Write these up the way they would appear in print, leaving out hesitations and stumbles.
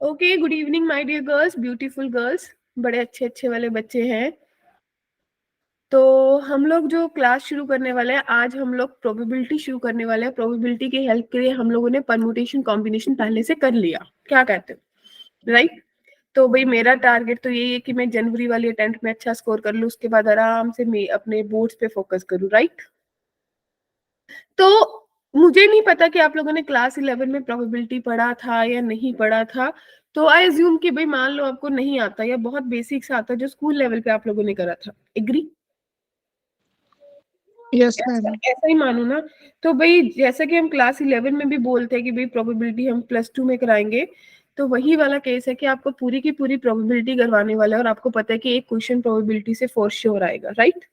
Okay, good evening my dear girls, beautiful girls, बड़े अच्छे अच्छे वाले बच्चे हैं। तो हम लोग जो क्लास शुरू करने वाले हैं, आज हम लोग प्रोबेबिलिटी शुरू करने वाले हैं। प्रोबेबिलिटी की हेल्प के लिए हम लोगों ने परम्यूटेशन कॉम्बिनेशन पहले से कर लिया, क्या कहते हो? राइट। तो भाई मेरा टारगेट तो यही है कि मैं जनवरी वाली अटेम्प्ट में अच्छा स्कोर कर लूँ, उसके बाद आराम से मैं अपने बोर्ड्स पे फोकस करूँ। राइट। तो मुझे नहीं पता कि आप लोगों ने क्लास 11 में प्रोबेबिलिटी पढ़ा था या नहीं पढ़ा था। तो आई अज्यूम कि भाई मान लो आपको नहीं आता या बहुत बेसिक से आता जो स्कूल लेवल पे आप लोगों ने करा था। एग्री? Yes ma'am. ऐसा ही मानो ना। तो भाई जैसा कि हम क्लास 11 में भी बोलते हैं कि भाई प्रोबेबिलिटी हम +2 में कराएंगे, तो वही वाला केस है कि आपको पूरी की पूरी प्रोबेबिलिटी करवाने वाला है और आपको पता है कि एक क्वेश्चन प्रोबेबिलिटी से फॉर श्योर आएगा। राइट।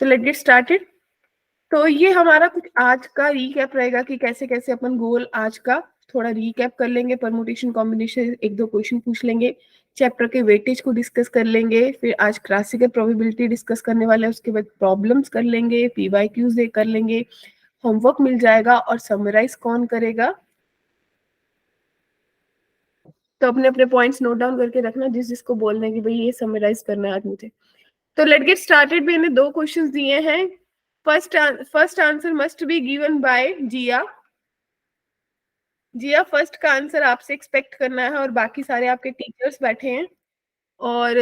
तो लेट गेट स्टार्टेड। तो ये हमारा कुछ आज का रीकैप रहेगा कि कैसे कैसे अपन गोल आज का थोड़ा रीकैप कर लेंगे। परमुटेशन कॉम्बिनेशन एक दो क्वेश्चन पूछ लेंगे, चैप्टर के वेटेज को डिस्कस कर लेंगे, फिर आज क्लासिकल प्रोबेबिलिटी डिस्कस करने वाले हैं, उसके बाद प्रॉब्लम्स कर लेंगे, पीवाईक्यूज कर लेंगे, होमवर्क मिल जाएगा और समराइज कौन करेगा। तो अपने अपने पॉइंट्स नोट डाउन करके रखना, जिस जिसको बोलना है कि भाई ये समराइज करना है आज मुझे। तो लेट गेट स्टार्टेड। मैंने दो क्वेश्चंस दिए हैं। First answer must be given by Jiya. Jiya, first का आंसर आपसे एक्सपेक्ट करना है और बाकी सारे आपके टीचर्स बैठे हैं। और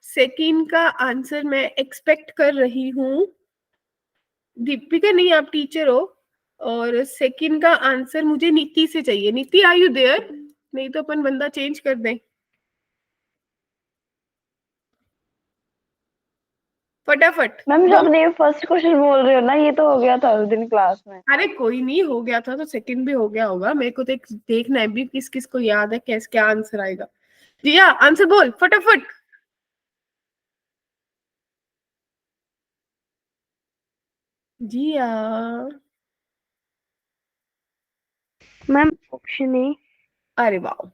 सेकंड का आंसर मैं एक्सपेक्ट कर रही हूँ दीपिका, नहीं आप टीचर हो। और सेकंड का आंसर मुझे नीति से चाहिए। नीति, आर यू देयर? नहीं तो अपन बंदा चेंज कर दें फटाफट। मैम जो आपने फर्स्ट क्वेश्चन बोल रहे हो ना, ये तो हो गया था उस दिन क्लास में। अरे कोई नहीं, हो गया था तो सेकंड भी हो गया होगा। मेरे को तो देखना है भी किस किस को याद है कैसे क्या आंसर आएगा। जिया आंसर बोल फटाफट। जिया। Ma'am option A. अरे वाह,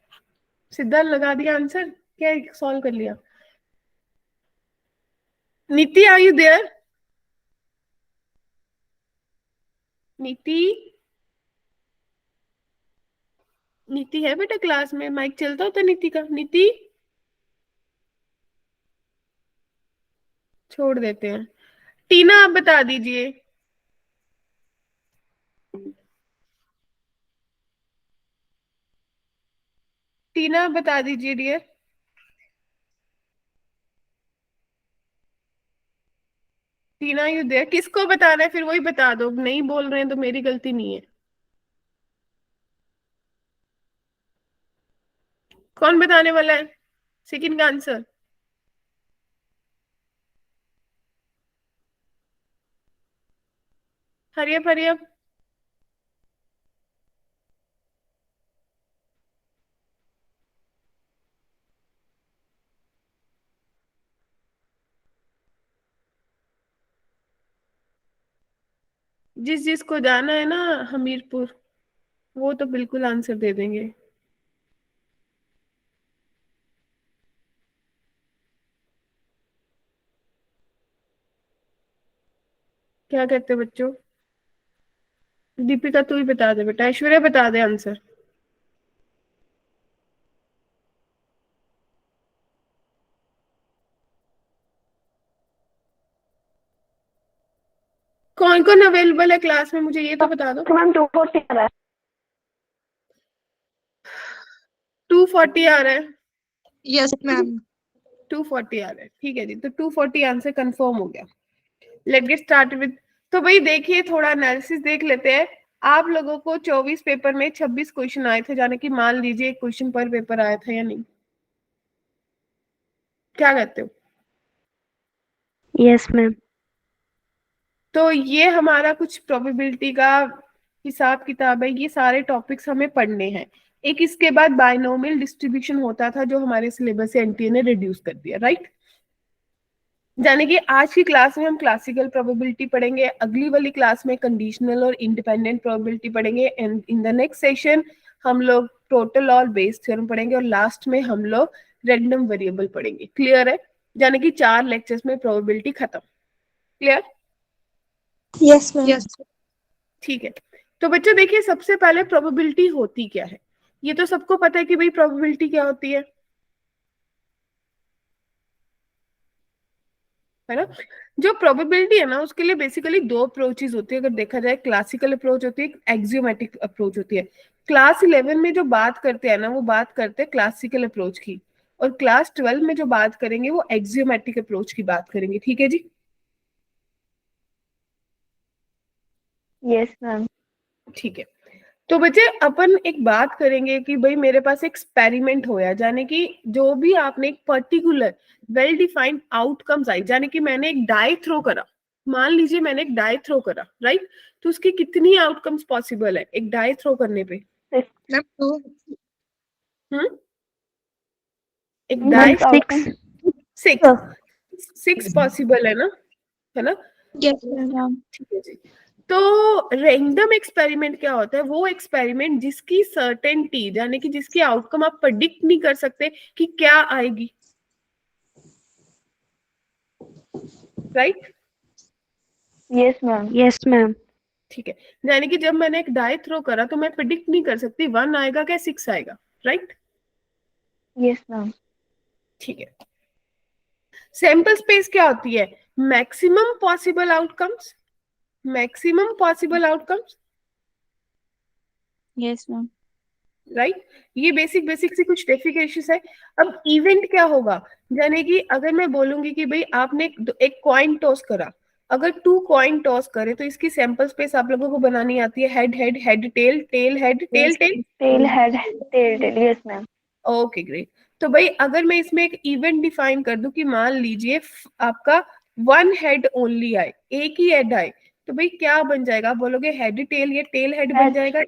सीधा लगा दिया आंसर, क्या सॉल्व कर लिया। नीति, आर यू देयर? नीति, नीति है बेटा क्लास में? माइक चलता होता नीति का? नीति, छोड़ देते हैं। टीना आप बता दीजिए। टीना आप बता दीजिए डियर। Tina you there? किसको बताना है फिर वही बता दो, नहीं बोल रहे हैं तो मेरी गलती नहीं है। कौन बताने वाला है सेकंड का आंसर? हरियप हरियप। जिस जिसको जाना है ना हमीरपुर, वो तो बिल्कुल आंसर दे देंगे। क्या कहते हैं बच्चों? दीपिका तू ही बता दे बेटा, ऐश्वर्या बता दे आंसर। कौन कौन अवेलेबल है क्लास में, मुझे ये तो बता दो। मैम 240 आ रहा है। 240 आ रहा है? Yes ma'am. 240 आ रहा है, ठीक है जी। तो 240 आंसर कंफर्म हो गया। Let get start with. तो भाई देखिए, थोड़ा एनालिसिस देख लेते हैं। आप लोगों को 24 पेपर में 26 क्वेश्चन आए थे, जाने कि मान लीजिए एक क्वेश्चन पर पेपर आया था या नहीं? क्या कहते हो? Yes ma'am. तो ये हमारा कुछ प्रोबेबिलिटी का हिसाब किताब है। ये सारे टॉपिक्स हमें पढ़ने हैं। एक इसके बाद बायनोमियल डिस्ट्रीब्यूशन होता था जो हमारे सिलेबस से एनटीए ने रिड्यूस कर दिया। राइट। जाने कि आज की क्लास में हम क्लासिकल प्रोबेबिलिटी पढ़ेंगे, अगली वाली क्लास में कंडीशनल और इंडिपेंडेंट प्रोबेबिलिटी पढ़ेंगे, and in the next session हम लोग टोटल और बेस थ्योरम पढ़ेंगे, और लास्ट में हम लोग रैंडम वेरिएबल पढ़ेंगे। क्लियर है? जाने कि 4 लेक्चर्स में प्रोबेबिलिटी खत्म। क्लियर? Yes ma'am. यस। ठीक है। तो बच्चों देखिए, सबसे पहले प्रोबेबिलिटी होती क्या है? ये तो सबको पता है कि भाई प्रोबेबिलिटी क्या होती है ना। जो प्रोबेबिलिटी है ना उसके लिए बेसिकली दो अप्रोचेज होती है, अगर देखा जाए क्लासिकल अप्रोच होती है, एक्सियोमेटिक अप्रोच होती है। क्लास 11 में जो बात करते हैं ना वो बात करते हैं क्लासिकल अप्रोच की, और क्लास 12 में जो बात करेंगे वो एक्सियोमेटिक अप्रोच की बात करेंगे। ठीक है जी। Yes ma'am. ठीक है, तो बच्चे अपन एक बात करेंगे कि भाई मेरे पास एक्सपेरिमेंट होया, यानी कि जो भी आपने एक पर्टिकुलर वेल डिफाइंड आउटकम्स आई, यानी कि मैंने एक डाई थ्रो करा, मान लीजिए मैंने एक डाई थ्रो करा, राइट, तो उसकी कितनी आउटकम्स पॉसिबल है एक डाई थ्रो करने पे? मैम 2। हम्म, एक डाई सिक्स। 6 6 पॉसिबल है ना। Yes ma'am. ठीक है जी। तो रैंडम एक्सपेरिमेंट क्या होता है? वो एक्सपेरिमेंट जिसकी सर्टेनिटी, यानी कि जिसकी आउटकम आप प्रेडिक्ट नहीं कर सकते कि क्या आएगी, right. Yes ma'am. Yes ma'am. ठीक है, यानी कि जब मैंने एक डाई थ्रो करा तो मैं प्रेडिक्ट नहीं कर सकती 1 आएगा क्या 6 आएगा, राइट। Yes ma'am. ठीक है, सैंपल स्पेस क्या होती है? Maximum possible outcomes, maximum possible outcomes, yes ma'am. Right. ये बेसिक बेसिक सी कुछ डेफिनेशन है। अब इवेंट क्या होगा, यानी कि अगर मैं बोलूंगी कि भाई आपने एक कॉइन टॉस करा, अगर 2 कॉइन टॉस करे तो इसकी सैंपल स्पेस आप लोगों को बनानी आती है head head head tail tail head tail tail. Tail head tail tail. Yes ma'am. Okay great. तो भाई अगर मैं इसमें एक इवेंट डिफाइन कर दूं कि मान लीजिए आपका 1 हेड ओनली आए, एक ही हेड आए, तो भाई क्या बन जाएगा? आप बोलोगे हेड टेल, ये टेल हेड बन हेड जाएगा।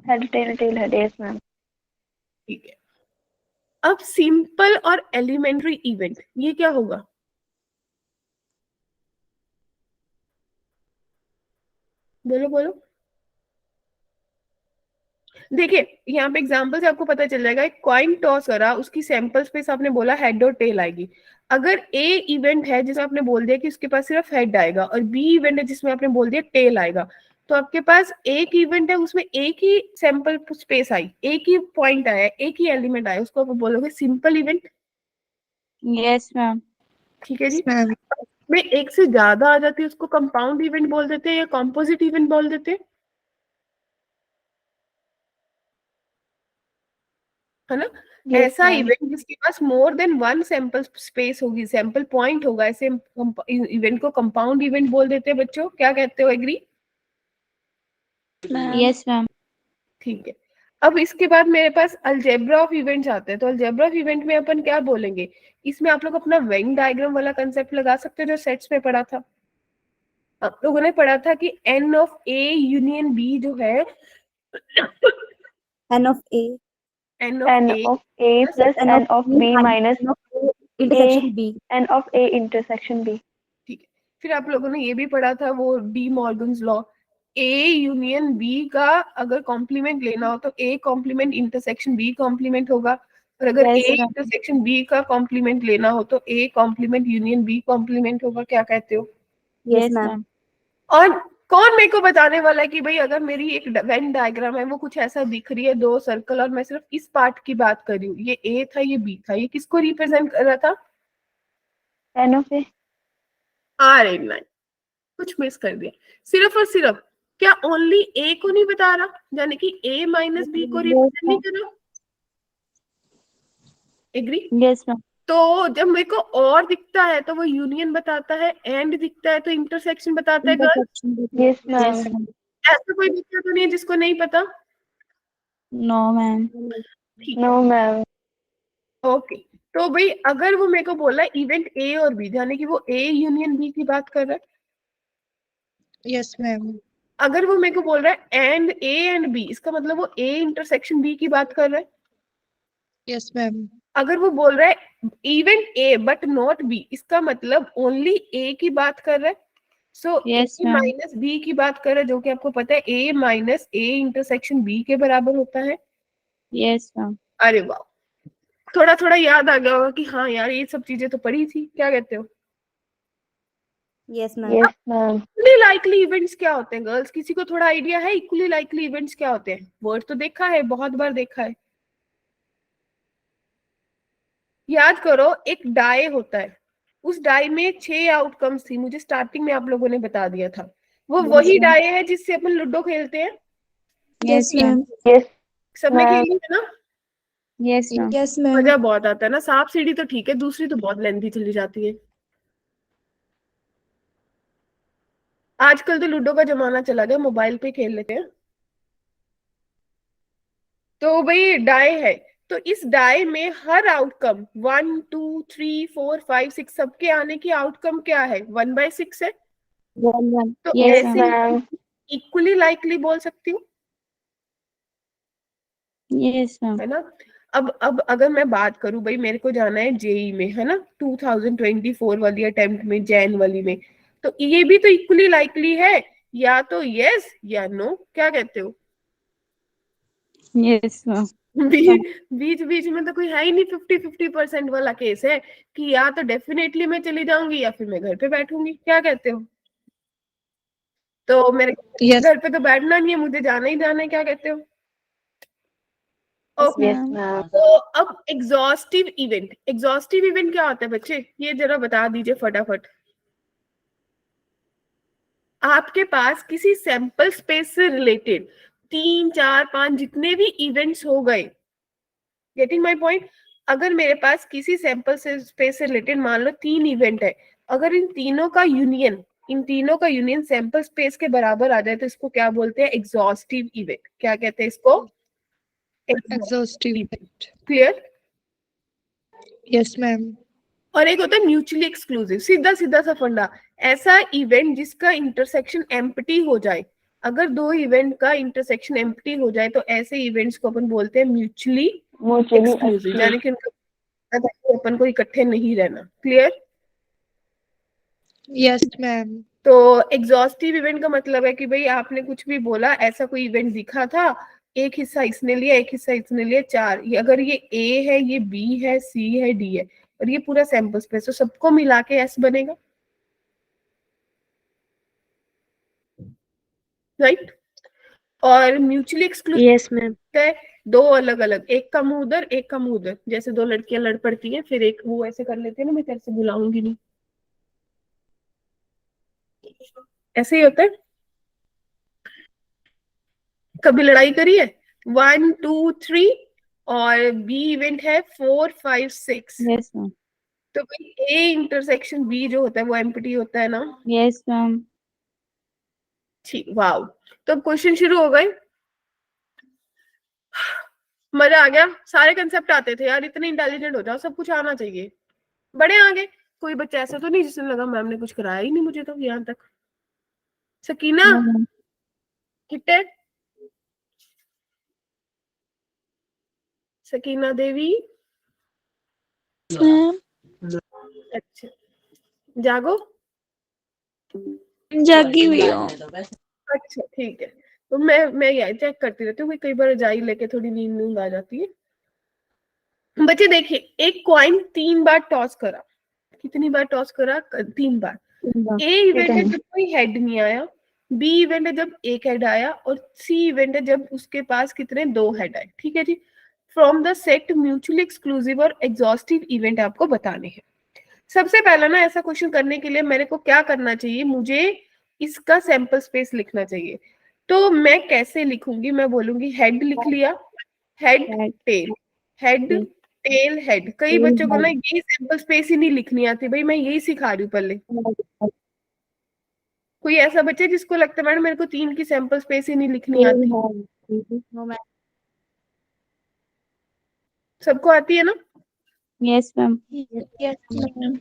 Head tail head. Yes ma'am. ठीक है, अब सिंपल और एलिमेंट्री इवेंट ये क्या होगा? बोलो बोलो। देखिए यहाँ पे एग्जांपल से आपको पता चल जाएगा, एक कॉइन टॉस करा, उसकी सैंपल स्पेस आपने बोला हेड और टेल आएगी। अगर ए इवेंट है जिसमें आपने बोल दिया कि उसके पास सिर्फ हेड आएगा, और बी इवेंट है जिसमें आपने बोल दिया टेल आएगा, तो आपके पास एक इवेंट है उसमें एक ही सैंपल स्पेस आई, एक ही पॉइंट आया, एक ही एलिमेंट आया, उसको आप बोलोगे सिंपल इवेंट। Yes ma'am. ठीक है जी। मैम। में एक से ज्यादा आ जाती है उसको कंपाउंड इवेंट बोल देते हैं या कॉम्पोजिट इवेंट बोल देते हैं, है ना। यस ऐसा मैम। इवेंट जिसके पास मोर देन 1 सैंपल स्पेस होगी, सैंपल पॉइंट होगा, ऐसे इवेंट को कंपाउंड इवेंट बोल देते हैं। बच्चों क्या कहते हो, एग्री? Yes ma'am. ठीक है, अब इसके बाद मेरे पास अलजेब्रा ऑफ इवेंट्स आते हैं, तो अलजेब्रा ऑफ इवेंट में अपन क्या बोलेंगे? इसमें आप लोग अपना वेन डायग्राम वाला कंसेप्ट लगा सकते हो जो सेट्स में पढ़ा था। आप लोगों ने पढ़ा था कि N of A union B जो है, N of A N of N A of A plus N N of of B B minus N of A A intersection B. N of A intersection B. ठीक है, फिर आप लोगों ने ये भी पढ़ा था वो de Morgan's law, A union B का अगर कॉम्प्लीमेंट लेना हो तो A complement intersection B complement होगा, और अगर A yes ma'am. Intersection B का कॉम्प्लीमेंट लेना हो तो A complement union B complement होगा। क्या कहते हो? Yes yes ma'am. मैम। और कौन मेरे को बताने वाला है कि भाई अगर मेरी एक वेन डायग्राम है वो कुछ ऐसा दिख रही है, 2 सर्कल, और मैं सिर्फ इस पार्ट की बात कर रही हूँ, ये ए था ये बी था, ये किसको रिप्रेजेंट कर रहा था? एन ऑफ ए। अरे नहीं, कुछ मिस कर दिया। सिर्फ और सिर्फ क्या ओनली ए को नहीं बता रहा, यानी कि ए माइनस बी को रिप्रेजेंट नहीं कर रहा, एग्री? Yes ma'am. तो जब मेरे को और दिखता है तो वो यूनियन बताता है, एंड दिखता है तो इंटरसेक्शन बताता है। Girl, yes ma'am. Yes ma'am. ऐसा कोई बच्चा तो नहीं है जिसको नहीं पता? No ma'am. ठीक नो मैम। है, ओके। तो भाई अगर वो मेरे को बोला इवेंट ए और बी, यानी कि वो ए यूनियन बी की बात कर रहा है, यस मैम। अगर वो मेरे को बोल रहा है एंड ए एंड बी, इसका मतलब वो ए इंटरसेक्शन बी की बात कर रहा है। Yes ma'am. अगर वो बोल रहा है event A but not be, इसका मतलब ओनली ए की बात कर रहा है। सो ए यस मैम। माइनस बी की बात कर रहा है, जो कि आपको पता है ए माइनस ए इंटरसेक्शन बी के बराबर होता है। Yes ma'am. अरे वाह, थोड़ा थोड़ा याद आ गया होगा कि हाँ यार ये सब चीजें तो पढ़ी थी। क्या कहते हो? Yes, ma'am. Yes, ma'am. Equally likely events क्या होते हैं गर्ल्स? किसी को थोड़ा आइडिया है इक्वली लाइकली इवेंट्स क्या होते हैं? वर्ड तो देखा है, बहुत बार देखा है। याद करो, एक डाई होता है, उस डाई में 6 आउटकम्स थी, मुझे स्टार्टिंग में आप लोगों ने बता दिया था। वो Yes, वही ma'am. डाई है जिससे अपन लूडो खेलते हैं। Yes, ma'am. Yes, सबने ma'am. खेली है ना? Yes, ma'am. Yes, ma'am. मजा बहुत आता है ना। सांप सीढ़ी तो ठीक है, दूसरी तो बहुत लेंथी चली जाती है। आजकल तो लूडो का जमाना चला गया, मोबाइल पे खेल लेते हैं। तो भाई डाई है, तो इस डाई में हर आउटकम 1 2 3 4 5 6 सबके आने की आउटकम क्या है? 1/6 है। One, one. तो Yes, Yes, ऐसे ma'am. इक्वली लाइकली बोल सकती हूँ, Yes, ma'am. है ना? अब अगर मैं बात करूं, भाई मेरे को जाना है जेई में, है ना, 2024 वाली अटेम्प्ट में, जैन वाली में, तो ये भी तो इक्वली लाइकली है, या तो यस या नो। क्या कहते हो? Yes, ma'am. बीच बीच में तो कोई है ही नहीं। 50-50% वाला केस है कि या तो डेफिनेटली मैं चली जाऊंगी या फिर मैं घर पे बैठूंगी। क्या कहते हो? तो मेरे Yes. घर पे तो बैठना नहीं है, मुझे जाना ही जाना है। क्या कहते हो? ओके। Yes, ma'am. तो अब एग्जॉस्टिव इवेंट, एग्जॉस्टिव इवेंट क्या होता है बच्चे? ये जरा बता दीजिए फटाफट। आपके पास किसी सैंपल स्पेस से रिलेटेड 3 4 5 जितने भी इवेंट्स हो गए, गेटिंग माय पॉइंट? अगर मेरे पास किसी सैंपल से स्पेस से रिलेटेड मान लो 3 इवेंट है, अगर इन तीनों का यूनियन सैंपल स्पेस के बराबर आ जाए तो इसको क्या बोलते हैं? Exhaustive event. क्या कहते हैं इसको? Exhaustive. क्लियर? Yes, ma'am. और एक होता है म्यूचुअली एक्सक्लूसिव, सीधा सीधा सा फंडा, ऐसा इवेंट जिसका इंटरसेक्शन एम्प्टी हो जाए। अगर दो इवेंट का इंटरसेक्शन एम्प्टी हो जाए तो ऐसे इवेंट्स को अपन बोलते हैं म्यूचुअली Mutually एक्सक्लूसिव, यानी कि अपन को इकट्ठे नहीं रहना। क्लियर? Yes, ma'am. तो एग्जॉस्टिव इवेंट का मतलब है कि भाई आपने कुछ भी बोला, ऐसा कोई इवेंट दिखा था, एक हिस्सा इसने लिया, एक हिस्सा इसने लिया, 4, ये अगर ये ए है, ये बी है, सी है, डी है, और ये पूरा सैंपल स्पेस, तो सबको मिला के एस बनेगा, राइट? और म्यूचुअली एक्सक्लूसिव Yes, ma'am. है दो अलग अलग, एक का मुंह उधर, एक का मुंह उधर, जैसे दो लड़कियां लड़ पड़ती हैं, फिर एक वो ऐसे कर लेते हैं ना, मैं तेरे से बुलाऊंगी नहीं, ऐसे ही होता है। कभी लड़ाई करी है? 1 2 3, और बी इवेंट है 4 5 6, Yes, ma'am. तो भाई ए इंटरसेक्शन बी जो होता है वो एम्प्टी होता है ना? Yes, ma'am. ठीक, वाओ। तो अब क्वेश्चन शुरू हो गए। मजा आ गया, सारे कंसेप्ट आते थे यार, इतने इंटेलिजेंट हो जाओ, सब कुछ आना चाहिए। बड़े आगे कोई बच्चा ऐसा तो नहीं जिसने लगा मैम ने कुछ कराया ही नहीं मुझे तो यहाँ तक। Sakina, No, ma'am. किट्टे, सकीना देवी, Ma'am. अच्छा, जागो, जागी हुई हूँ। अच्छा ठीक है। तो मैं यही चेक करती रहती हूँ, कई बार रजाई लेके थोड़ी नींद नींद आ जाती है। बच्चे देखिए, एक कॉइन 3 बार टॉस करा, कितनी बार टॉस करा? 3 बार। ए इवेंट है जब कोई हेड नहीं आया, बी इवेंट है जब एक हेड आया, और सी इवेंट है जब उसके पास कितने 2 हेड आए। ठीक है जी। From the set mutually exclusive और एग्जॉस्टिव इवेंट आपको बताने हैं। सबसे पहला ना, ऐसा क्वेश्चन करने के लिए मेरे को क्या करना चाहिए? मुझे इसका सैंपल स्पेस लिखना चाहिए। तो मैं कैसे लिखूंगी? मैं बोलूंगी हेड लिख लिया, head Head. Tail, head Tail. Tail head. कई Tail, बच्चों को ना head. यही सैंपल स्पेस ही नहीं लिखनी आती, भाई मैं यही सिखा रही हूँ पहले। कोई ऐसा बच्चा है जिसको लगता है मैडम मेरे को 3 की सैंपल स्पेस ही नहीं लिखनी Tail, आती? head. No, ma'am. सबको आती है ना? Yes, ma'am. Yes, ma'am.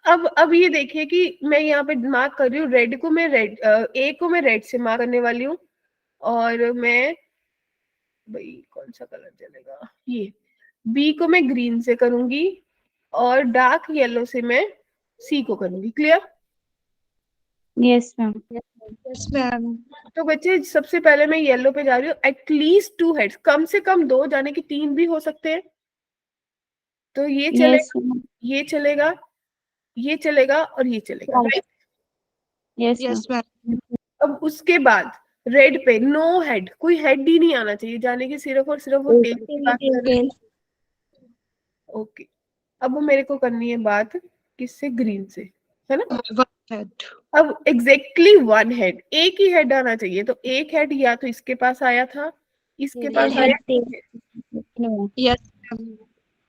अब ये देखिए कि मैं यहाँ पे मार्क कर रही हूँ, रेड को मैं रेड, ए को मैं रेड से मार्क करने वाली हूँ, और मैं, भाई कौन सा कलर चलेगा, ये बी को मैं ग्रीन से करूंगी, और डार्क येलो से मैं सी को करूंगी। Clear? Yes, ma'am. Yes, ma'am. तो बच्चे सबसे पहले मैं येलो पे जा रही हूँ। एटलीस्ट 2 हेड्स, कम से कम 2, जाने की 3 भी हो सकते हैं। तो ये Yes, चलेगा, ma'am. ये चलेगा, ये चलेगा, और ये चलेगा, Right. Right? Yes, ma'am. Yes, ma'am. अब उसके बाद रेड पे नो हेड, कोई हेड ही नहीं आना चाहिए, जाने की सिर्फ और सिर्फ वो टेल की बात कर रहे हैं। ओके, अब मेरे को करनी है बात किससे, ग्रीन से, है ना। One head. अब एग्जैक्टली वन हेड, एक ही हेड आना चाहिए, तो एक हेड या तो इसके पास आया था, इसके पास आया। No. Yes, ma'am.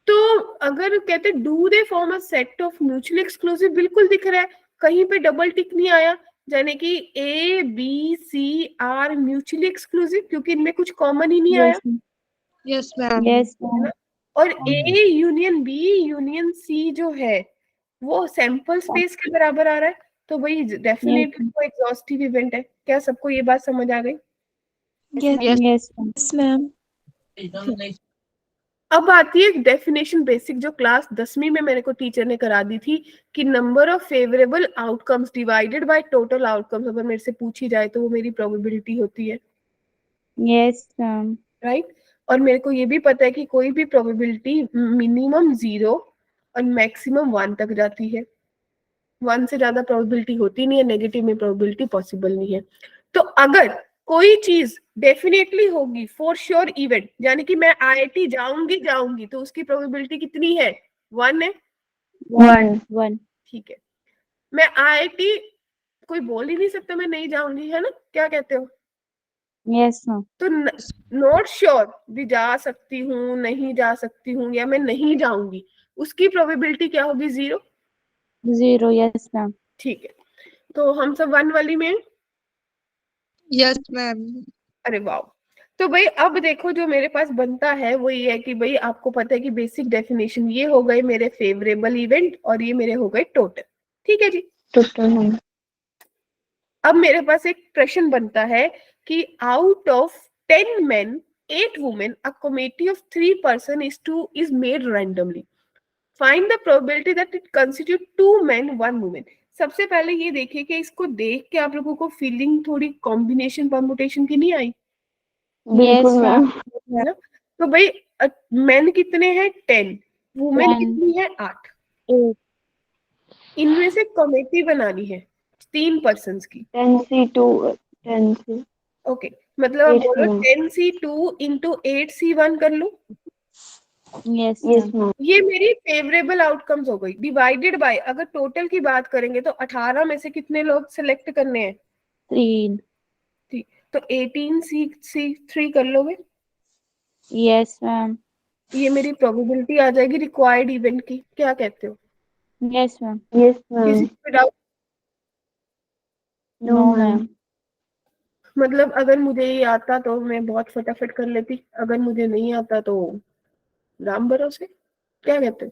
तो अगर कहते do they form a set of mutually exclusive, बिल्कुल दिख रहा है, कहीं पे डबल टिक नहीं आया, यानी कि A B C are mutually exclusive, क्योंकि इनमें कुछ कॉमन ही नहीं आया। Yes, ma'am. Yes, ma'am. और A union B union C जो है वो सैंपल स्पेस के बराबर आ रहा है, तो वही डेफिनेटली वो एग्जॉस्टिव इवेंट है। क्या सबको ये बात समझ आ गई? Yes, Yes, ma'am. yes, ma'am. अब आती है डेफिनेशन बेसिक, जो क्लास 10वीं में मेरे को टीचर ने करा दी थी, कि number of favourable outcomes divided by total outcomes, अगर मेरे से पूछी जाए तो वो मेरी प्रोबेबिलिटी होती है, Yes, ma'am. राइट। और मेरे को ये भी पता है कि कोई भी प्रोबेबिलिटी मिनिमम 0 और मैक्सिमम 1 तक जाती है, 1 से ज्यादा प्रोबेबिलिटी होती नहीं है, नेगेटिव में प्रोबेबिलिटी पॉसिबल नहीं है। तो अगर कोई चीज डेफिनेटली होगी फॉर श्योर इवेंट, यानी कि मैं आईआईटी जाऊंगी, तो उसकी प्रोबेबिलिटी कितनी है? 1 है, 1. ठीक है। मैं आईआईटी, कोई बोल ही नहीं सकता मैं नहीं जाऊंगी, है ना, क्या कहते हो? Yes, ma'am. तो नॉट श्योर भी जा सकती हूँ, नहीं जा सकती हूँ, या मैं नहीं जाऊंगी, उसकी प्रोबेबिलिटी क्या होगी? 0। 0. Yes, ma'am. ठीक है, तो हम सब 1 वाली में। Yes, ma'am. अरे वाह। तो भाई अब देखो, जो मेरे पास बनता है वो ये है कि भाई आपको पता है कि बेसिक डेफिनेशन ये हो गए मेरे फेवरेबल इवेंट, और ये मेरे हो गए टोटल। ठीक है जी। Total. अब मेरे पास एक प्रश्न बनता है कि out of 10 men 8 women a committee of 3 person is made randomly, find the probability that it constitute 2 men 1 woman। सबसे पहले ये देखिए कि इसको देख के आप लोगों को फीलिंग थोड़ी कॉम्बिनेशन परमुटेशन की नहीं आई? Yes, ma'am. है ना। तो भाई मेन कितने हैं? 10, वुमेन 10. कितनी है? 8। 8. इनमें से कमेटी बनानी है 3 पर्सन्स की। 10C2 10C ओके, मतलब आप 8 बोलो C1 10C2 इंटू 8C1 कर लो। Yes, yes ma'am. ma'am ये मेरी फेवरेबल आउटकम्स हो गई, डिवाइडेड बाय, अगर टोटल की बात करेंगे तो 18 में से कितने लोग सिलेक्ट करने हैं? 3. ठीक, तो 18C3 कर लोगे, Yes, ma'am. ये मेरी प्रोबेबिलिटी आ जाएगी रिक्वायर्ड इवेंट की। क्या कहते हो? Yes, ma'am. yes किसी ma'am को डाउट? No, ma'am. मतलब अगर मुझे ये आता तो मैं बहुत फटाफट कर लेती, अगर मुझे नहीं आता तो राम भरोसे। क्या कहते हो?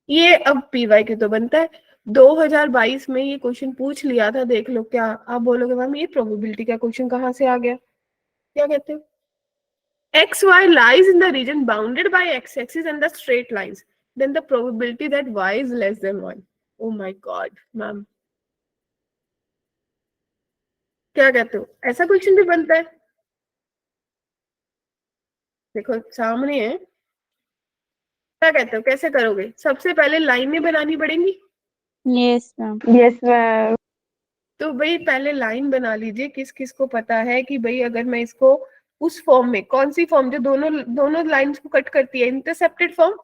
ये अब पीवाई के तो बनता है, 2022 में ये क्वेश्चन पूछ लिया था, देख लो। क्या आप बोलोगे मैम ये प्रोबेबिलिटी का क्वेश्चन कहाँ से आ गया? क्या कहते हो? xy lies in the region bounded by x-axis and the straight lines, then the probability that y is less than 1। oh my god ma'am, क्या कहते हो? ऐसा क्वेश्चन भी बनता है? देखो सामने है, क्या कहते हो कैसे करोगे? सबसे पहले लाइनें बनानी पड़ेंगी। Yes, ma'am. yes ma'am तो भाई पहले लाइन बना लीजिए, किस किस को पता है कि भाई अगर मैं इसको उस फॉर्म में, कौन सी फॉर्म जो दोनों दोनों लाइंस को कट करती है, इंटरसेप्टेड फॉर्म,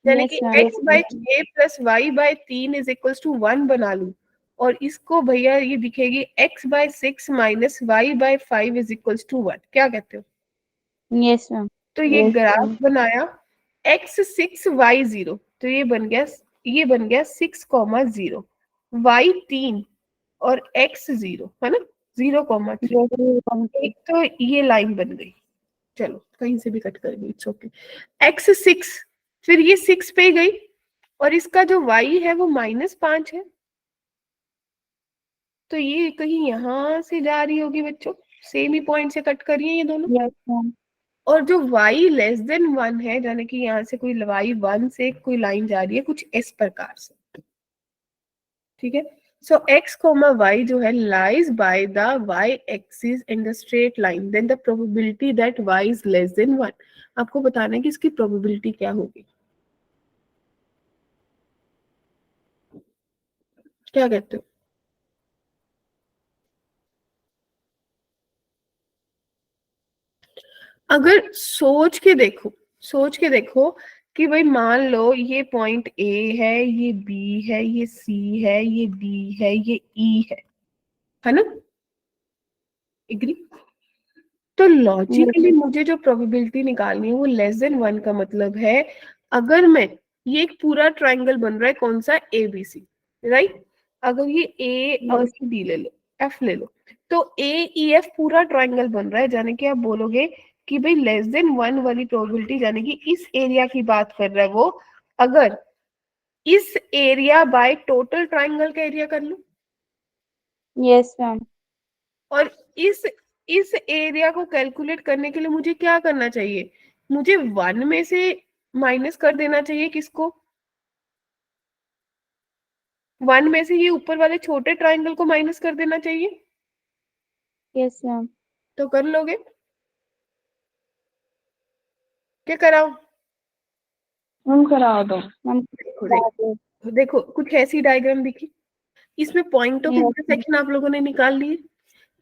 यानी Yes, कि ma'am. x by 6 plus Y by 3 is equals to 1 बना लूं, और इसको भैया ये दिखेगी x by 6 minus Y by 5 is equals to 1। क्या कहते हो? Yes, ma'am. तो ये Yes, ग्राफ ma'am. बनाया x 6 y 0, तो ये बन गया 6,0, y 3 और x 0, है ना, 0,3। Yes, ma'am. एक तो ये लाइन बन गई, चलो कहीं से भी कट करेंगे, इट्स ओके। x 6, फिर ये 6 पे गई, और इसका जो y है वो -5 है, तो ये कहीं यहाँ से जा रही होगी बच्चों, सेम ही पॉइंट से कट करिए ये दोनों। Yes, ma'am. और जो y लेस देन 1 है, यानी कि यहाँ से कोई y1 से कोई लाइन जा रही है कुछ इस प्रकार से, ठीक है। सो x, y जो है lies by the y axis in the straight line, then the probability that y is less than 1। आपको बताना है कि इसकी प्रोबेबिलिटी क्या होगी। क्या कहते हो? अगर सोच के देखो कि भाई मान लो ये पॉइंट ए है, ये बी है, ये सी है, ये डी है, ये ई है ना? एग्री? तो लॉजिकली मुझे जो प्रोबेबिलिटी निकालनी है वो लेस देन 1 का मतलब है अगर मैं, ये एक पूरा ट्राइंगल बन रहा है कौन सा, ए बी सी, राइट? अगर ये ए और Yes. डी ले लो, एफ ले लो, तो ए ई एफ पूरा ट्राइंगल बन रहा है, यानी कि आप बोलोगे कि भाई लेस देन 1 वाली प्रोबेबिलिटी, यानी कि इस एरिया की बात कर रहा है वो, अगर इस एरिया बाय टोटल ट्राइंगल का एरिया कर लूं, Yes, ma'am. और इस एरिया को कैलकुलेट करने के लिए मुझे क्या करना चाहिए? मुझे 1 में से माइनस कर देना चाहिए किसको? 1 में से ये ऊपर वाले छोटे ट्राइंगल को माइनस कर देना चाहिए। Yes, ma'am. तो कर लोगे? क्या कराओ? हम करा दो। Ma'am. देखो कुछ ऐसी डायग्राम दिखी, इसमें पॉइंटों के Yes. इंटरसेक्शन आप लोगों ने निकाल लिए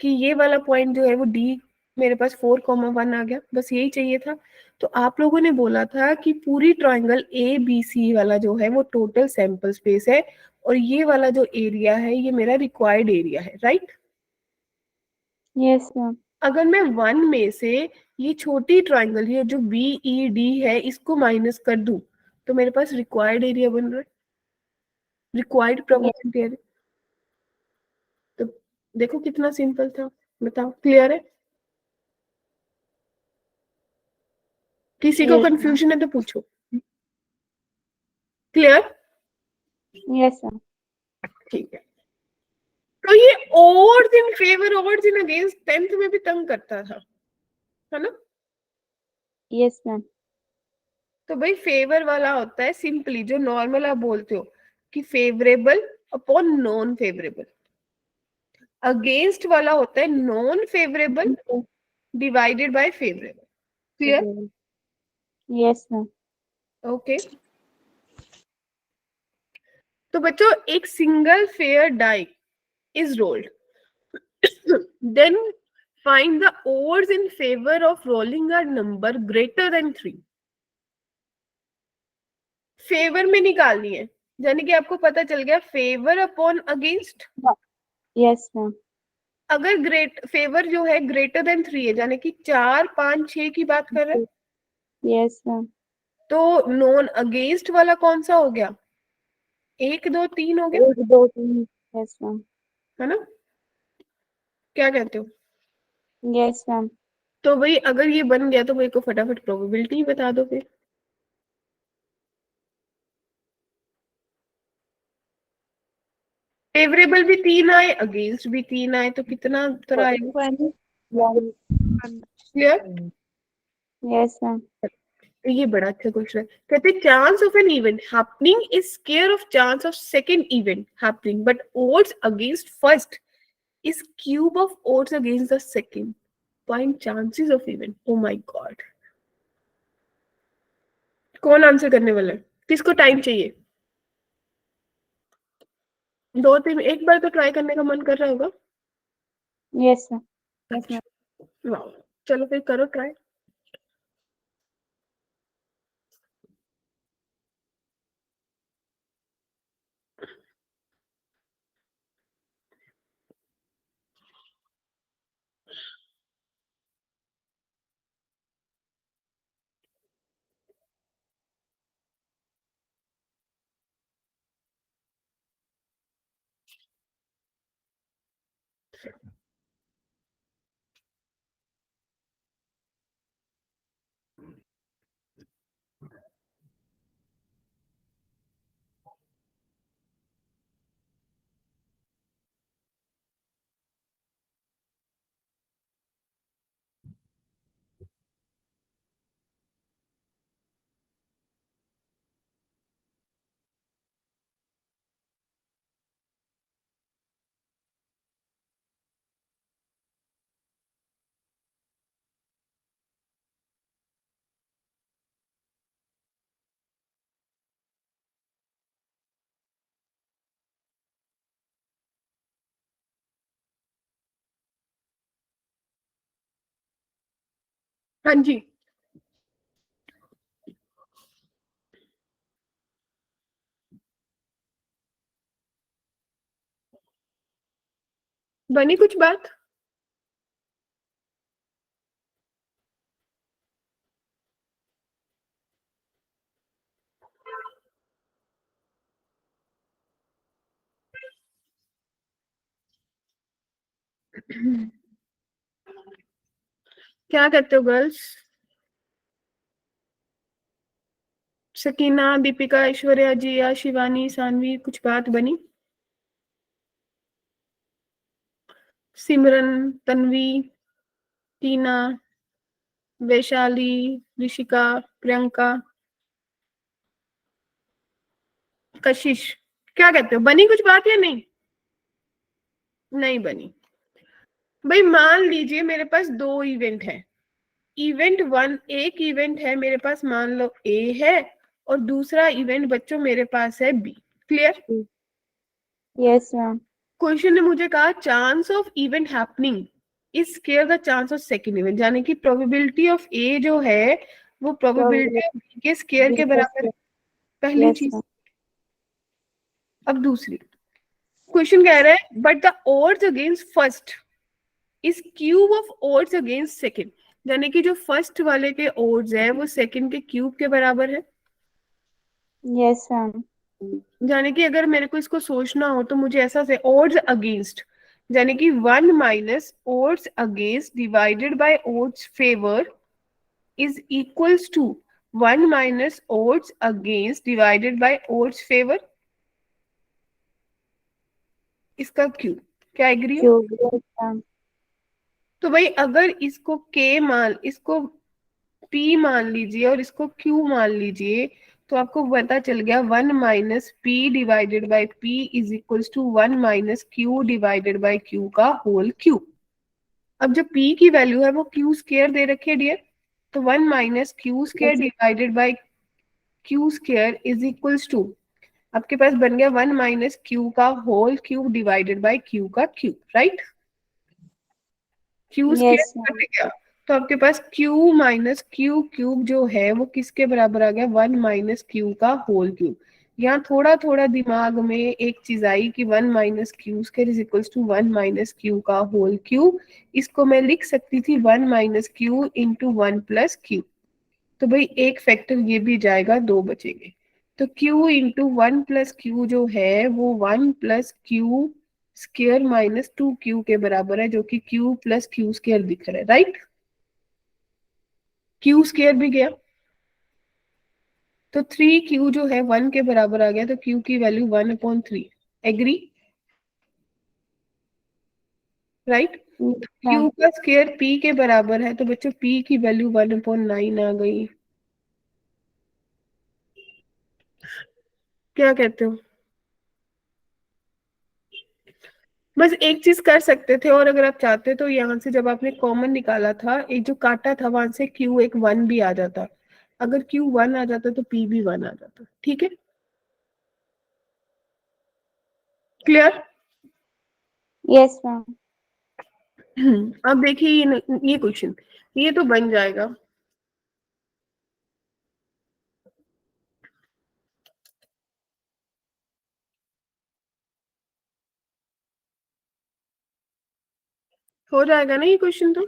कि ये वाला पॉइंट जो है वो डी, मेरे पास 4,1 आ गया, बस यही चाहिए था। तो आप लोगों ने बोला था कि पूरी ट्राइंगल ए बी सी वाला जो है वो टोटल सैंपल स्पेस है, और ये वाला जो एरिया है ये मेरा रिक्वायर्ड एरिया है, राइट? Yes, ma'am. अगर मैं 1 में से ये छोटी ट्राइंगल, ये जो बी ई डी है, इसको माइनस कर दूं, तो मेरे पास रिक्वायर्ड एरिया बन रहा है, रिक्वायर्ड प्रोबेबिलिटी एरिया। तो देखो कितना सिंपल था, बताओ क्लियर है? किसी को Yes, ma'am. कंफ्यूजन है तो पूछो। क्लियर? Yes, ma'am. ठीक है। तो ये odds in favour, odds in against 10th में भी तंग करता था, है ना? Yes, ma'am. तो भाई फेवर वाला होता है सिंपली जो नॉर्मल आप बोलते हो कि favourable upon non favourable, against वाला होता है non favourable divided by favourable. Clear? Yes, ma'am. Okay. तो बच्चों एक single fair die is rolled, then find the odds in favor of rolling a number greater than 3। Favour में निकालनी है, यानी कि आपको पता चल गया favour upon against. Yes, ma'am. अगर ग्रेट फेवर जो है ग्रेटर देन 3 है, यानी कि 4 5 6 की बात कर रहे हैं, Yes, ma'am. तो नॉन अगेंस्ट वाला कौन सा हो गया? 1 2 3 हो गया, 1 2 3. Yes, ma'am. है ना? क्या कहते हो? Yes, ma'am. तो भाई अगर ये बन गया तो मेरे को फटाफट प्रोबेबिलिटी बता दो फिर। फेवरेबल भी 3 आए, अगेंस्ट भी 3 आए, तो कितना उत्तर आएगा? क्लियर? Yes, ma'am. ये बड़ा अच्छा क्वेश्चन है। कहते chance of an event happening is square of chance of second event happening, but odds against first is cube of odds against the second, find chances of event. Oh my God, कौन answer करने वाला है? किसको time चाहिए? 2 3, एक बार तो try करने का मन कर रहा होगा। Yes, ma'am. अच्छा, वाह, चलो फिर करो ट्राई। हाँ जी, बनी कुछ बात? क्या कहते हो गर्ल्स? सकीना, दीपिका, ऐश्वर्या, जिया, शिवानी, सानवी, कुछ बात बनी? सिमरन, तन्वी, टीना, वैशाली, ऋषिका, प्रियंका, कशिश, क्या कहते हो, बनी कुछ बात या नहीं? नहीं बनी। भाई मान लीजिए मेरे पास दो इवेंट है, इवेंट वन, एक इवेंट है मेरे पास, मान लो ए है, और दूसरा इवेंट बच्चों मेरे पास है B. Clear? Yes, ma'am. Question ने मुझे कहा chance of event happening is square the chance of second event, यानी कि प्रोबेबिलिटी ऑफ ए जो है वो प्रोबेबिलिटी ऑफ बी के स्केयर के बराबर है, पहली Yes, चीज। ma'am. अब दूसरी, क्वेश्चन कह रहा है but the odds against first is cube of odds against second, यानी कि जो फर्स्ट वाले के odds है वो सेकंड के क्यूब के बराबर है। Yes, ma'am. यानी कि अगर मेरे को इसको सोचना हो तो मुझे ऐसा से odds अगेंस्ट, यानी कि 1 minus odds against divided by odds favour is equals to 1 minus odds against divided by odds favour, इसका क्यूब। क्या एग्री हो? Cube. Yes, ma'am. तो भाई अगर इसको k मान, इसको p मान लीजिए और इसको q मान लीजिए, तो आपको पता चल गया 1 minus P divided by P is equals to 1 minus Q divided by Q का होल क्यूब। अब जो p की वैल्यू है वो क्यू स्क्वायर दे रखी है डियर, तो 1 minus Q square Yes. Divided by Q square is equals to, आपके पास बन गया 1 माइनस क्यू का whole cube divided by Q का cube, right? Q square Yes, cut ma'am. गया, तो आपके पास क्यू माइनस क्यू क्यूब जो है वो किसके बराबर आ गया, 1 माइनस क्यू का होल क्यूब। यहाँ थोड़ा थोड़ा दिमाग में एक चीज आई कि 1 minus Q square is equals to 1 minus Q का होल क्यूब, इसको मैं लिख सकती थी 1 minus Q into 1 plus Q. तो भाई एक फैक्टर ये भी जाएगा, दो बचेंगे, तो q इंटू 1 प्लस क्यू जो है वो 1 plus Q square minus 2q के बराबर है, जो कि q प्लस क्यू स्क्वायर दिख रहा है, राइट? क्यू स्क्वायर भी गया, तो 3q जो है 1 के बराबर आ गया, तो q की value 1/3। Agree? Right? Yes, q ma'am. का स्क्वायर p के बराबर है, तो बच्चों p की वैल्यू 1/9 आ गई। क्या कहते हो? बस एक चीज कर सकते थे, और अगर आप चाहते तो यहाँ से जब आपने कॉमन निकाला था, एक जो काटा था वहां से क्यू एक 1 भी आ जाता, अगर क्यू 1 आ जाता तो पी भी 1 आ जाता। ठीक है? क्लियर? Yes, ma'am. अब देखिए ये क्वेश्चन, ये तो बन जाएगा। हो जाएगा ना ये क्वेश्चन तो?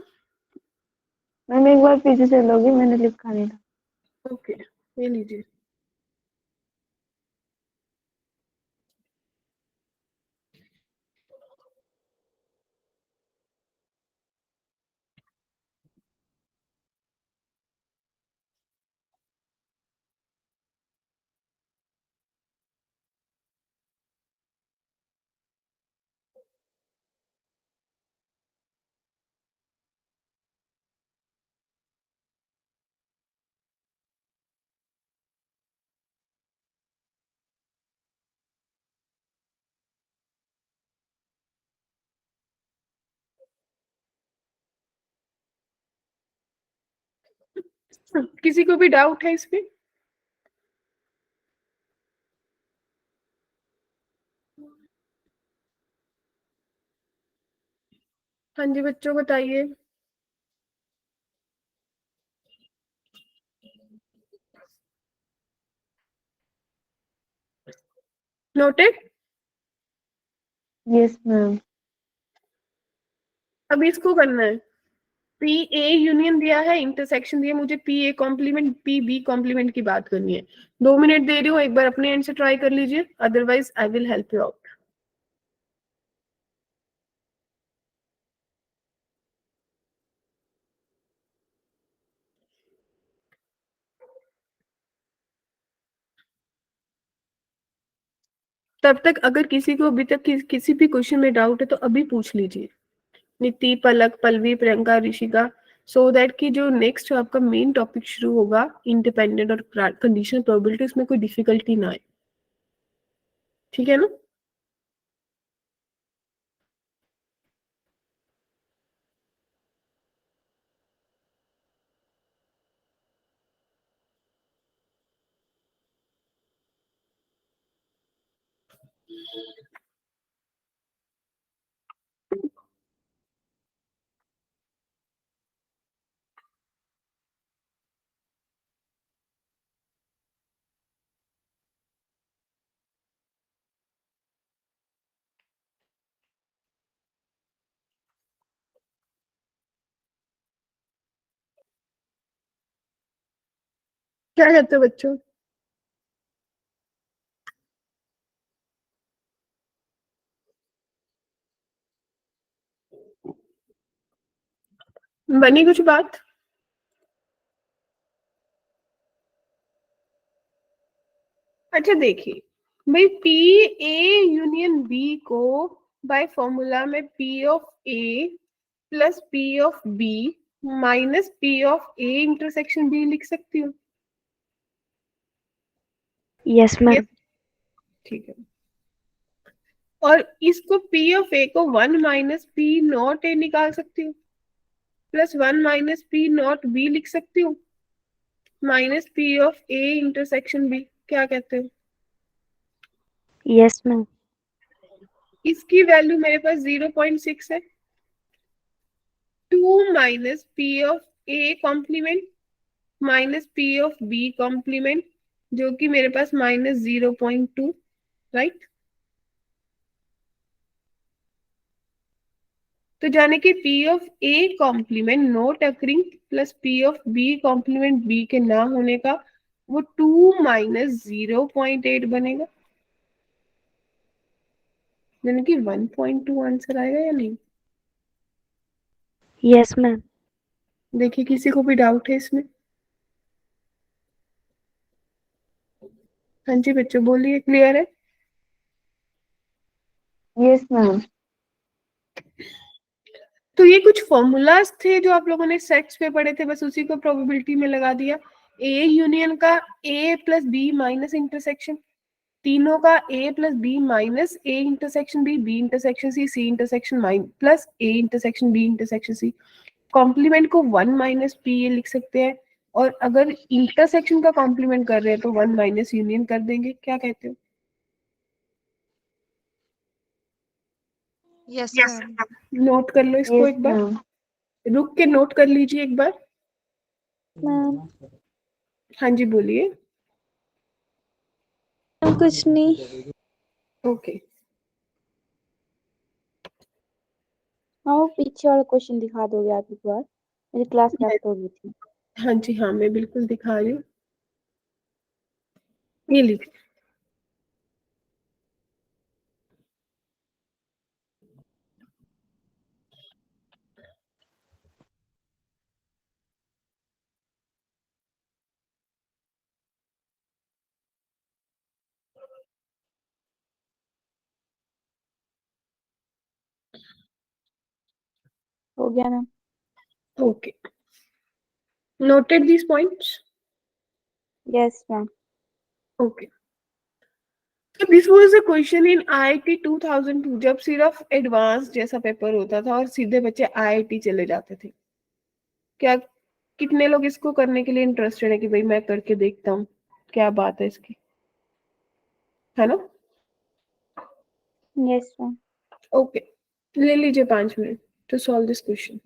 मैम एक बार पीछे चलोगी, मैंने लिखा नहीं था। ओके, ये लीजिए। किसी को भी डाउट है इसमें? हाँ जी बच्चों बताइए। नोटेड। Yes ma'am. अब इसको करना है, पी ए यूनियन दिया है, इंटरसेक्शन दिया, मुझे P A complement P B complement की बात करनी है। 2 मिनट दे रही हूँ, एक बार अपने एंड से ट्राई कर लीजिए, otherwise I will help you out. तब तक अगर किसी को अभी तक किसी भी क्वेश्चन में डाउट है तो अभी पूछ लीजिए, नीति, पलक, पल्लवी, प्रियंका, ऋषिका, सो दैट कि जो नेक्स्ट आपका मेन टॉपिक शुरू होगा इंडिपेंडेंट और कंडीशनल प्रोबेबिलिटी, उसमें कोई डिफिकल्टी ना आए, ठीक है ना। क्या कहते हो बच्चों? बनी कुछ बात? अच्छा देखिए भाई, पी ए यूनियन बी को बाय फॉर्मूला में P of A plus P of B minus P of A intersection B लिख सकती हूँ। Yes ma'am. ठीक है। और इसको पी ऑफ ए को 1 - p0 a निकाल सकती हूँ, प्लस 1 - p0 b लिख सकती हूँ, minus P of A intersection B. क्या कहते हो? Yes ma'am. इसकी वैल्यू मेरे पास 0.6 है। 2 - p of A complement minus P of B complement, जो कि मेरे पास -0.2, राइट। तो जाने कि P of A complement not occurring plus P of B complement B के ना होने का, वो 2 - 0.8 बनेगा, यानी कि 1.2 आंसर आएगा या नहीं? Yes ma'am. देखिए किसी को भी डाउट है इसमें? हाँ जी बच्चों बोलिए, क्लियर है? Yes ma'am. तो ये कुछ फॉर्मूलाज थे जो आप लोगों ने सेट्स पे पढ़े थे, बस उसी को प्रोबेबिलिटी में लगा दिया। ए यूनियन का A plus B minus intersection, तीनों का A plus B minus A intersection B, B intersection C, C intersection minus plus A intersection B intersection C. Complement को 1 - p ये लिख सकते हैं, और अगर इंटरसेक्शन का कॉम्प्लीमेंट कर रहे हैं तो 1 - यूनियन कर देंगे। क्या कहते हो? Yes ma'am. नोट कर लो इसको यस एक बार, मैम। रुक के नोट कर लीजिए एक बार। मैम हाँ जी बोलिए। कुछ नहीं। ओके। हाँ वो पीछे वाला क्वेश्चन दिखा दोगे आप एक बार, मेरी क्लास लेफ्ट हो गई थी। हाँ जी हाँ, मैं बिल्कुल दिखा रही हूँ, ये लीजिए। हो गया ma'am. Okay, noted these points? Yes ma'am. Okay. So this was a question in IIT 2002, जब सिर्फ एडवांस जैसा पेपर होता था और सीधे बच्चे आईआईटी चले जाते थे। क्या कितने लोग इसको करने के लिए इंटरेस्टेड है कि भाई मैं करके देखता हूँ, क्या बात है इसकी, है ना? Yes ma'am. ओके, ले लीजिए 5 minute to solve this question.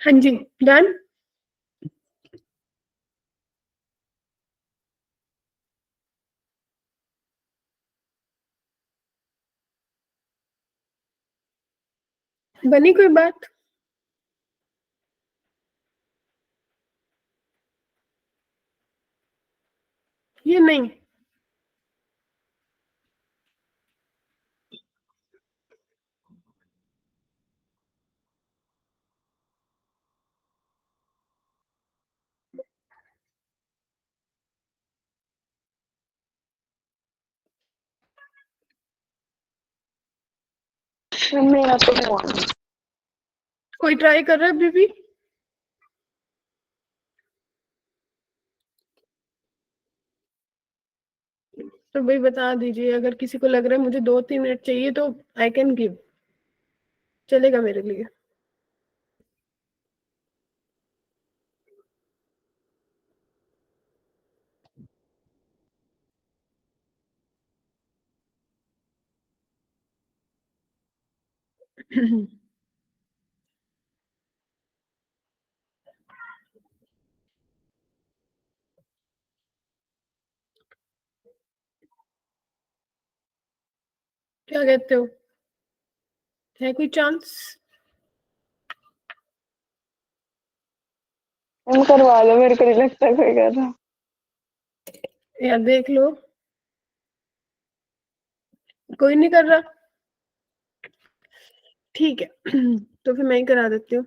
हाँ जी, डन। बनी कोई बात? ये नहीं। मेरा तो हुआ। कोई ट्राई कर रहा है अभी भी? तो भाई बता दीजिए, अगर किसी को लग रहा है मुझे 2-3 मिनट चाहिए तो आई कैन गिव, चलेगा मेरे लिए। क्या कहते हो, है कोई चांस? तुम करवा लो, मेरे को नहीं लगता कोई कर रहा। यार देख लो, कोई नहीं कर रहा। ठीक है, तो फिर मैं ही करा देती हूँ।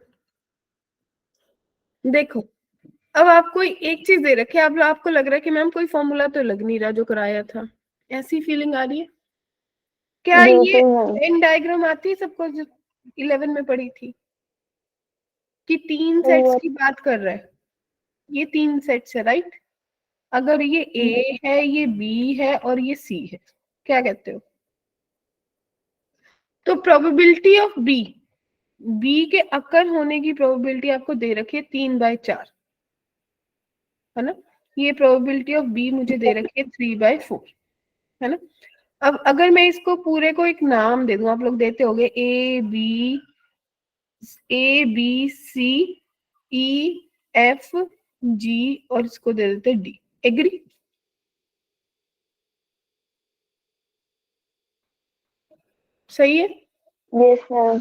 देखो, अब आपको एक चीज दे रखी है, अब आपको लग रहा है कि मैम कोई फॉर्मूला तो लग नहीं रहा जो कराया था, ऐसी फीलिंग आ रही है क्या? ये बिल्कुल नहीं। वेन डायग्राम आती है सबको, जो 11 में पढ़ी थी, कि 3 सही सेट्स बात। की बात कर रहा है। ये 3 सेट्स है, राइट? अगर ये ए है, ये बी है और ये सी है, क्या कहते हो? तो प्रोबेबिलिटी ऑफ बी, बी के अकर होने की प्रोबेबिलिटी आपको दे रखी है 3/4, है ना? ये प्रोबेबिलिटी ऑफ बी मुझे दे रखी है 3/4, है ना? अब अगर मैं इसको पूरे को एक नाम दे दूं, आप लोग देते होगे A B C E F G और इसको दे देते D। एग्री? सही है? Yes ma'am.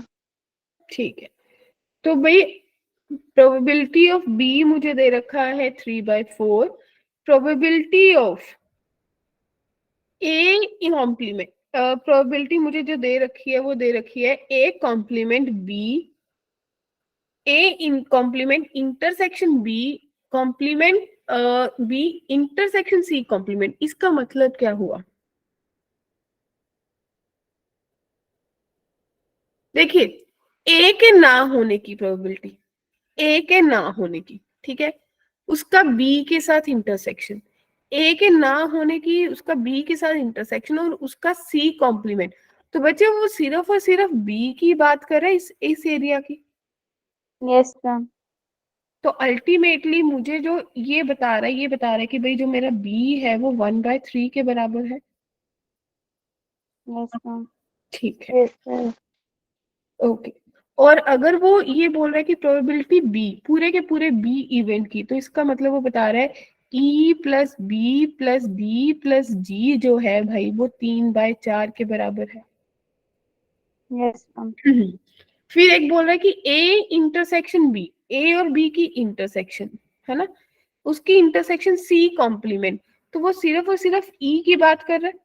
ठीक है, तो भाई प्रोबेबिलिटी ऑफ बी मुझे दे रखा है 3/4, probability of A complement, probability मुझे जो दे रखी है वो दे रखी है A complement B, A in complement intersection B complement B intersection C complement. इसका मतलब क्या हुआ? देखिए, ए के ना होने की प्रोबेबिलिटी, ए के ना होने की, ठीक है, उसका बी के साथ इंटरसेक्शन, ए के ना होने की उसका बी के साथ इंटरसेक्शन और उसका सी कॉम्प्लीमेंट। तो बच्चे वो सिर्फ और सिर्फ बी की बात कर रहा है इस एरिया की। Yes ma'am. तो अल्टीमेटली मुझे जो ये बता रहा है, ये बता रहा है कि भाई जो मेरा बी है वो 1/3 के बराबर है। Yes ma'am. ठीक है, यस मैम। ओके। और अगर वो ये बोल रहा है कि प्रोबेबिलिटी बी पूरे के पूरे बी इवेंट की, तो इसका मतलब वो बता रहा है ई प्लस बी प्लस जी जो है भाई वो 3/4 के बराबर है। Yes ma'am. फिर एक बोल रहा है कि ए इंटरसेक्शन बी, ए और बी की इंटरसेक्शन है ना, उसकी इंटरसेक्शन सी कॉम्प्लीमेंट। तो वो सिर्फ और सिर्फ ई की बात कर रहा है,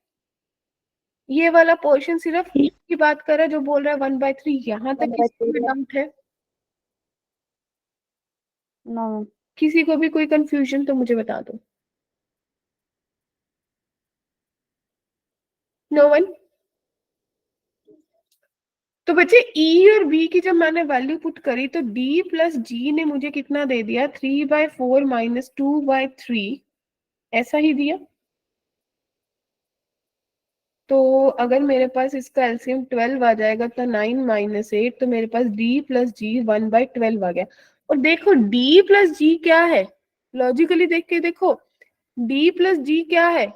ये वाला पोर्शन सिर्फ ई की बात कर रहा है जो बोल रहा है 1/3। यहाँ तक किसी को डाउट है? No ma'am. किसी को भी कोई कंफ्यूजन तो मुझे बता दो। No one. तो बच्चे ई और बी की जब मैंने वैल्यू पुट करी तो डी प्लस जी ने मुझे कितना दे दिया, 3/4 माइनस 2/3, ऐसा ही दिया। तो अगर मेरे पास इसका एलसीएम 12 आ जाएगा तो 9 माइनस 8, तो मेरे पास डी प्लस जी 1/12 आ गया। और देखो डी प्लस जी क्या है, लॉजिकली देख के देखो, डी प्लस जी क्या है,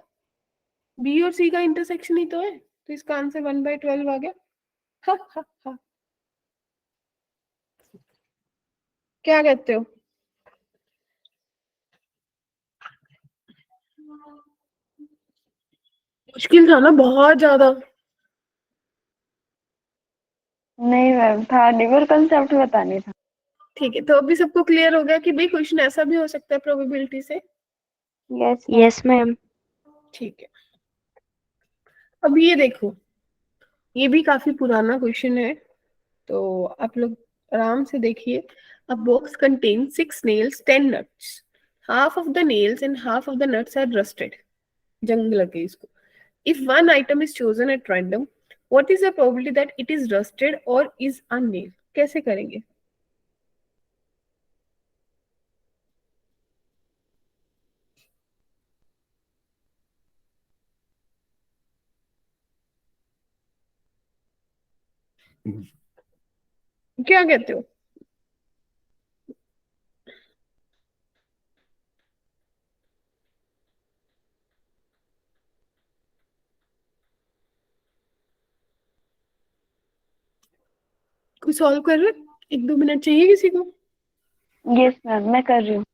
बी और सी का इंटरसेक्शन ही तो है, तो इसका आंसर 1/12 आ गया। हा हा हा, क्या कहते हो? मुश्किल था ना बहुत ज्यादा। नहीं मैम, था नहीं, पर कंसेप्ट बतानी था। ठीक है, तो अभी सबको क्लियर हो गया कि भाई क्वेश्चन ऐसा भी हो सकता है प्रोबेबिलिटी से। Yes yes ma'am. ठीक है, अब ये देखो, ये भी काफी पुराना क्वेश्चन है, तो आप लोग आराम से देखिए। अ box contain 6 nails 10 nuts, half of the nails and half of the nuts are rusted, जंग लगे इसको। If one item is chosen at random, what is the probability that it is rusted or is a nail? कैसे करेंगे? क्या कहते हो? कोई solve कर रहे? 1-2 मिनट चाहिए किसी को? यस मैम, मैं कर रही हूँ।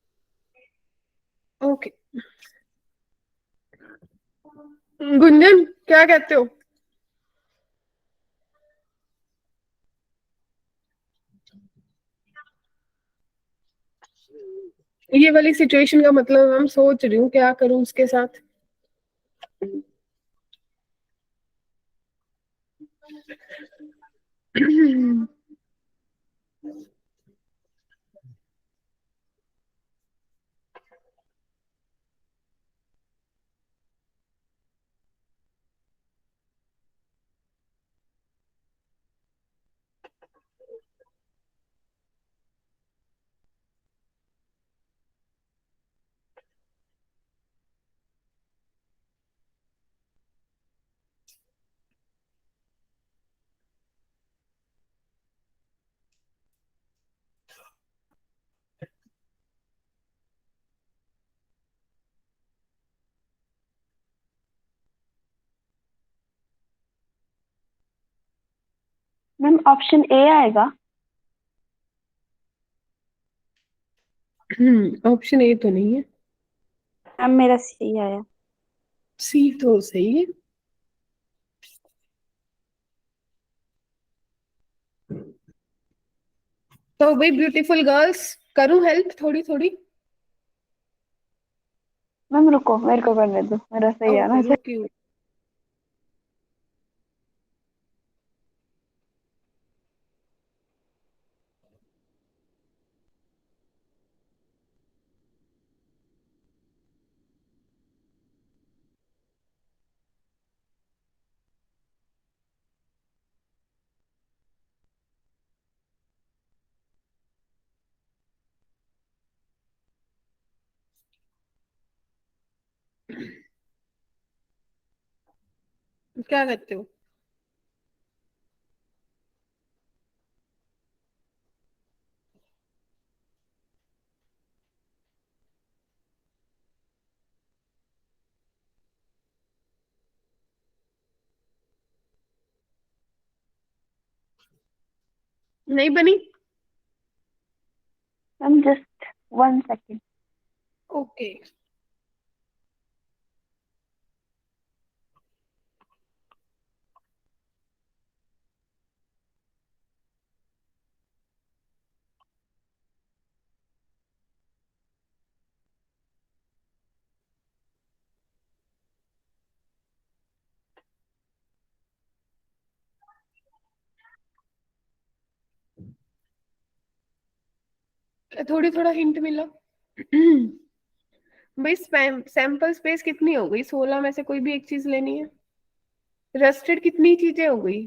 ओके, गुंजन क्या कहते हो? ये वाली सिचुएशन का मतलब हम सोच रही हूँ क्या करूँ उसके साथ। मैम ऑप्शन ए आएगा। ऑप्शन ए तो नहीं है, मैम मेरा सी आया। सी तो सही है। तो भाई ब्यूटीफुल गर्ल्स, करूँ हेल्प थोड़ी थोड़ी? मैम रुको, मेरे को करने दो, मेरा सही आना ओके, चाहिए। रुकी हूँ। क्या कहते हो? नहीं बनी? Ma'am just 1 second. ओके। थोड़ी थोड़ा हिंट मिला। भाई सैंपल स्पेस कितनी हो गई? 16 में से कोई भी एक चीज लेनी है। रस्टेड कितनी चीजें हो गई?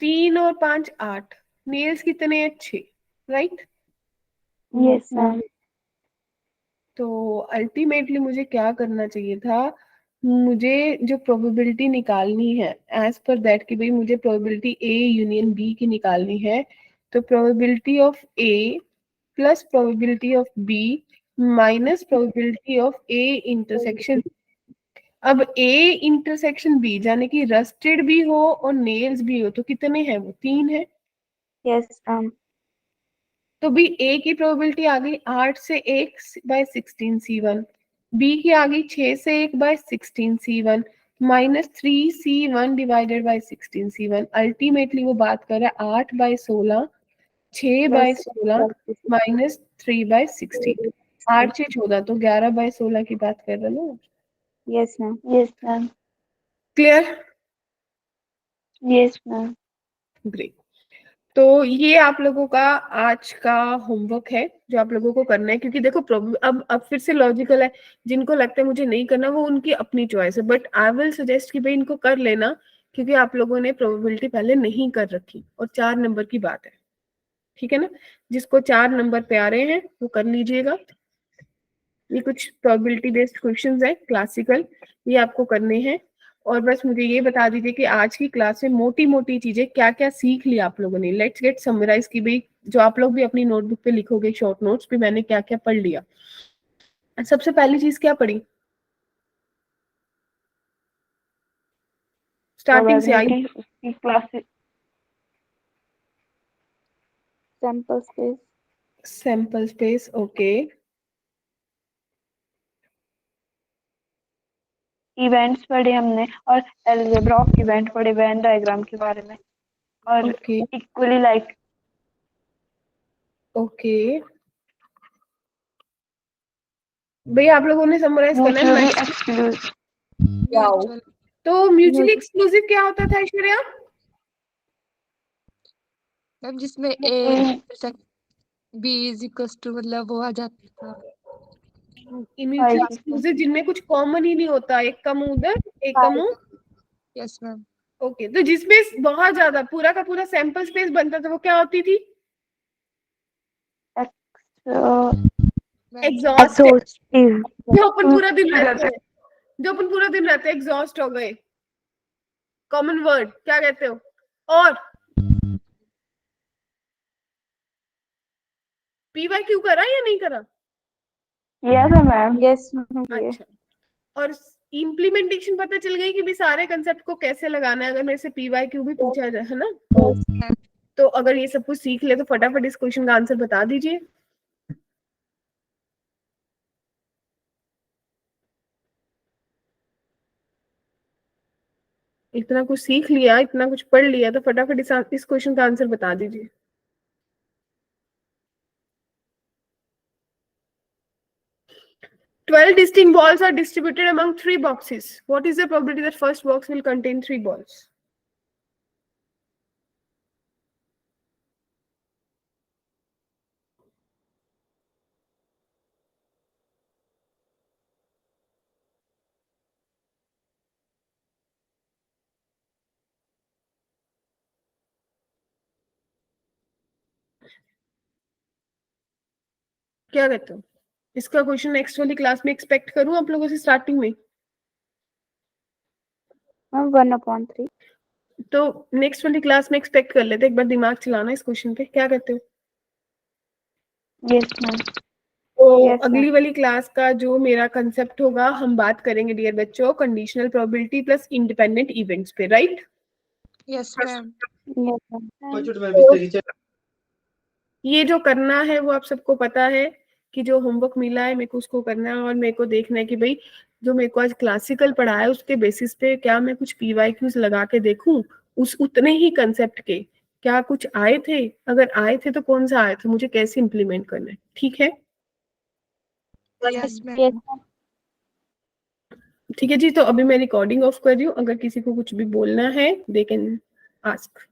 3 और 5 8। नेल्स कितने हैं? 6। राइट। Yes ma'am. तो अल्टीमेटली मुझे क्या करना चाहिए था? मुझे जो प्रोबेबिलिटी निकालनी है एज पर दैट कि भाई मुझे प्रोबेबिलिटी ए यूनियन बी की निकालनी है। तो probability of A plus probability of B minus probability of A intersection. अब ए इंटरसेक्शन बी जाने कि रस्टेड भी हो और नेल्स भी हो तो कितने हैं? वो 3 है। Yes ma'am. तो भी ए की प्रोबेबिलिटी आ गई 8 से 1 बाय 16c1। बी की आ गई 6 से 1 by 16c1 minus 3c1 divided by 16c1। Ultimately वो बात कर रहा है 8/16, 6/16 माइनस 3/16। 8 से 14 तो 11/16 की बात कर रहे हैं ना। Yes ma'am. Yes ma'am. Clear? Yes ma'am. Great. तो ये आप लोगों का आज का होमवर्क है जो आप लोगों को करना है, क्योंकि देखो अब फिर से लॉजिकल है। जिनको लगता है मुझे नहीं करना वो उनकी अपनी चॉइस है, बट आई विल सजेस्ट कि भाई इनको कर लेना, क्योंकि आप लोगों ने प्रोबेबिलिटी पहले नहीं कर रखी और 4 नंबर की बात है। ठीक है ना? जिसको 4 नंबर पे आ रहे हैं वो कर लीजिएगा। ये कुछ प्रोबेबिलिटी बेस्ड क्वेश्चंस है क्लासिकल, ये आपको करने हैं। और बस मुझे ये बता दीजिए कि आज की क्लास में मोटी मोटी चीजें क्या क्या सीख ली आप लोगों ने। लेट्स गेट समराइज की भाई, जो आप लोग भी अपनी नोटबुक पे लिखोगे शॉर्ट नोट्स पे, मैंने क्या क्या पढ़ लिया। सबसे पहली चीज क्या पढ़ी? स्टार्टिंग से आई। प्रोबेबिलिटी उसकी class sample space. Sample space, okay. Events पढ़े हमने, और अलजेब्रा ऑफ इवेंट पढ़े, वेन डायग्राम के बारे में, और ओके इक्वली लाइक। ओके भाई आप लोगों ने समराइज करना है। Mutually exclusive. वाओ। म्यूचुअल तो म्यूचुअली एक्सक्लूसिव क्या होता था ऐश्वर्या? मैम जिसमें A B is equal to मतलब वो आ जाता था। म्यूचुअली एक्सक्लूसिव जिनमें कुछ कॉमन ही नहीं होता, एक कम उधर एक कम। Yes ma'am. ओके, तो जिसमें बहुत ज्यादा पूरा का पूरा सैंपल स्पेस बनता था वो क्या होती थी? एग्जॉस्ट। एग्जॉस्टिव। जो अपन पूरा दिन रहते हैं, जो अपन पूरा दिन रहते हैं, एग्जॉस्ट हो गए। कॉमन वर्ड क्या कहते हो? और पीवाई क्यू करा या नहीं करा? Yes ma'am. Yes ma'am. अच्छा। और इम्प्लीमेंटेशन पता चल गई कि भी सारे कंसेप्ट को कैसे लगाना है, अगर मेरे से पीवाई क्यू भी पूछा जाए, है ना? तो अगर ये सब कुछ सीख ले तो फटाफट इस क्वेश्चन का आंसर बता दीजिए। इतना कुछ सीख लिया, इतना कुछ पढ़ लिया, तो फटाफट इस क्वेश्चन का आंसर बता दीजिए। 12 distinct balls are distributed among 3 boxes. What is the probability that first box will contain 3 balls? क्या कहते हो? इसका क्वेश्चन नेक्स्ट वाली क्लास में एक्सपेक्ट करूं आप लोगों से स्टार्टिंग में? मैम 1/3। तो नेक्स्ट वाली क्लास में एक्सपेक्ट कर लेते, एक बार दिमाग चलाना इस क्वेश्चन पे, क्या कहते हो? Yes ma'am. तो Yes, अगली वाली क्लास का जो मेरा कंसेप्ट होगा, हम बात करेंगे डियर बच्चों conditional probability plus independent events पे, right? Yes ma'am. yes ma'am. ये जो करना है वो आप सबको पता है कि जो होमवर्क मिला है मेरे को उसको करना है, और मेरे को देखना है कि भाई जो मेरे को आज क्लासिकल पढ़ा है उसके बेसिस पे क्या मैं कुछ PYQs लगा के देखूं, उस उतने ही कंसेप्ट के क्या कुछ आए थे, अगर आए थे तो कौन सा आए थे, मुझे कैसे इम्प्लीमेंट करना है, ठीक है? Yes ma'am. Yes, ma'am. ठीक है जी, तो अभी मैं रिकॉर्डिंग ऑफ कर रही हूँ, अगर किसी को कुछ भी बोलना है दे कैन आस्क।